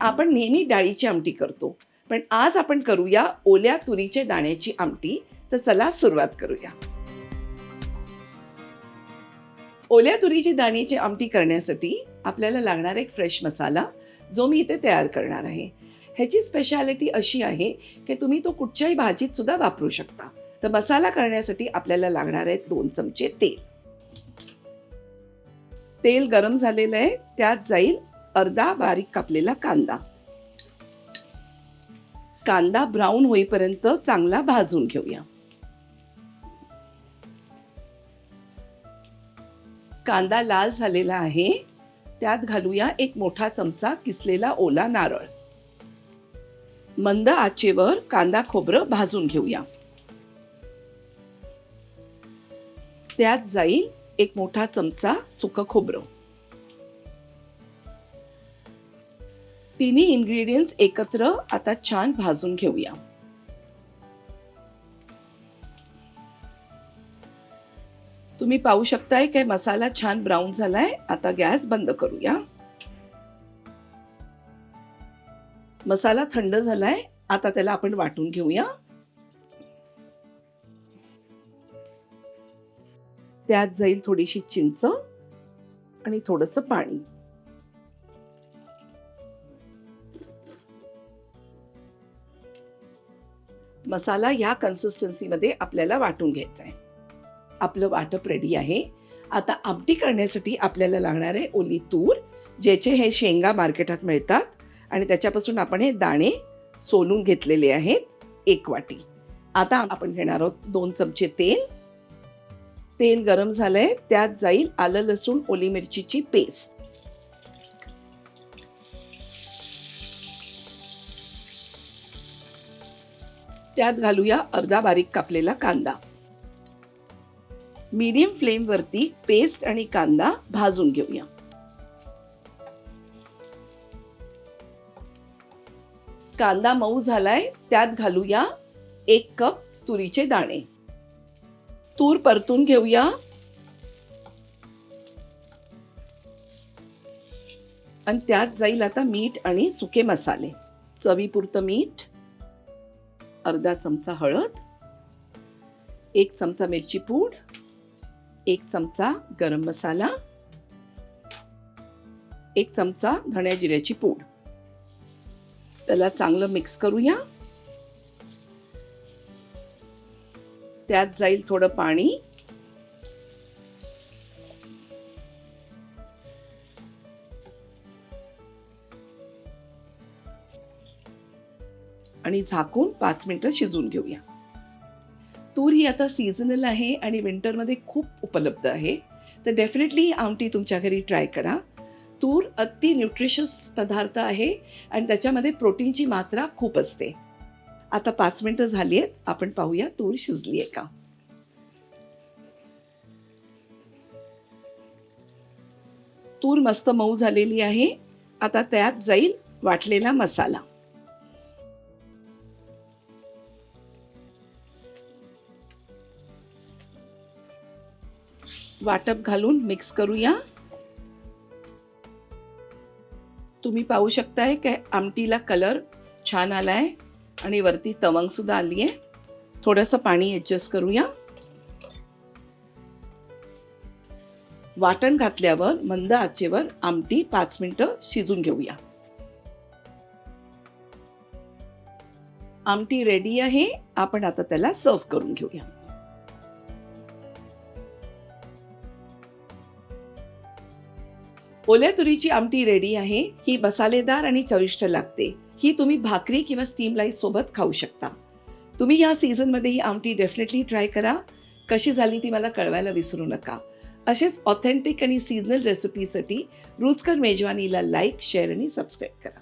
आपण नेहमी डाळीची आमटी करतो, पण आज आपण करूया ओल्या तुरीच्या दाण्याची आमटी. तर चला सुरुवात करूया. ओल्या तुरीची दाण्याची आमटी करण्यासाठी आपल्याला लागणार एक फ्रेश मसाला, जो मी इथे तयार करणार आहे. ह्याची स्पेशालिटी अशी आहे की तुम्ही तो कुठच्याही भाजीत सुद्धा वापरू शकता. तर मसाला करण्यासाठी आपल्याला लागणार आहे 2 चमचे तेल. तेल गरम झालेलं आहे, त्यात जाईल अर्धा बारीक कापलेला कांदा. कांदा ब्राऊन होईपर्यंत चांगला भाजून घेऊया. कांदा लाल झालेला आहे, त्यात घालूया 1 मोठा चमचा किसलेला ओला नारळ. मंद आचेवर कांदा खोबरं भाजून घेऊया. त्यात जाईल 1 मोठा चमचा सुकं खोबरं. तिन्ही इन्ग्रेडियंट्स एकत्र आता छान भाजून घेऊया. तुम्ही पाहू शकताय की मसाला छान ब्राऊन झालाय. आता गॅस बंद करूया. मसाला थंड झालाय, आता त्याला आपण वाटून घेऊया. त्यात जाईल थोडीशी चिंच आणि थोडंसं पाणी. मसाला ह्या कन्सिस्टन्सीमध्ये आपल्याला वाटून घ्यायचा आहे. आपलं वाटप रेडी आहे. आता आमटी करण्यासाठी आपल्याला लागणार आहे ओली तूर, ज्याचे हे शेंगा मार्केटात मिळतात, आणि त्याच्यापासून आपण हे दाणे सोलून घेतलेले आहेत 1 वाटी. आता आपण घेणार आहोत 2 चमचे तेल. तेल गरम झालंय, त्यात जाईल आलं लसूण ओली मिरचीची पेस्ट. त्यात घालूया अर्धा बारीक कापलेला कांदा. मीडियम फ्लेम वरती पेस्ट आणि कांदा भाजून घेऊया. कांदा मऊ झालाय, त्यात घालूया 1 कप तुरीचे दाणे. तूर परतून घेऊया. आणि त्यात जाईल आता मीठ आणि सुके मसाले. चवीपुरतं मीठ, अर्धा चमचा हळद, 1 चमचा मिरची पूड, 1 चमचा गरम मसाला, 1 चमचा धण्या जिऱ्याची पूड. त्याला चांगलं मिक्स करूया. त्यात जाईल थोडं पाणी. आणि झाकून 5 मिनिटं शिजवून घेऊया. तूर ही आता सीझनल आहे आणि विंटरमध्ये खूप उपलब्ध आहे. तर डेफिनेटली ही आमटी तुमच्या घरी ट्राय करा. तूर अति न्यूट्रिशियस पदार्थ आहे आणि त्याच्यामध्ये प्रोटीनची मात्रा खूप असते. आता 5 मिनिटं झाली आहेत, आपण पाहूया तूर शिजली आहे का. तूर मस्त मऊ झालेली आहे. आता त्यात जाईल वाटलेला मसाला. वाटप घालून मिक्स करूया. तुम्ही पाहू शकताय की आमटीला कलर छान आलाय आणि वरती तवंग सुद्धा आली आहे. थोडंसं पाणी ॲडजस्ट करूया. वाटण घातल्यावर मंद आचेवर आमटी 5 मिनिटं शिजून घेऊया. आमटी रेडी आहे. आपण आता त्याला सर्व करून घेऊया. ओल्या तुरीची आमटी रेडी आहे. ही मसालेदार आणि चविष्ट लागते. ही तुम्ही भाकरी किंवा स्टीम राईस सोबत खाऊ शकता. तुम्ही या सीझनमध्ये ही आमटी डेफिनेटली ट्राय करा. कशी झाली ती मला कळवायला विसरू नका. असेच ऑथेंटिक आणि सीझनल रेसिपीसाठी रुचकर मेजवानीला लाईक, शेअर आणि सबस्क्राईब करा.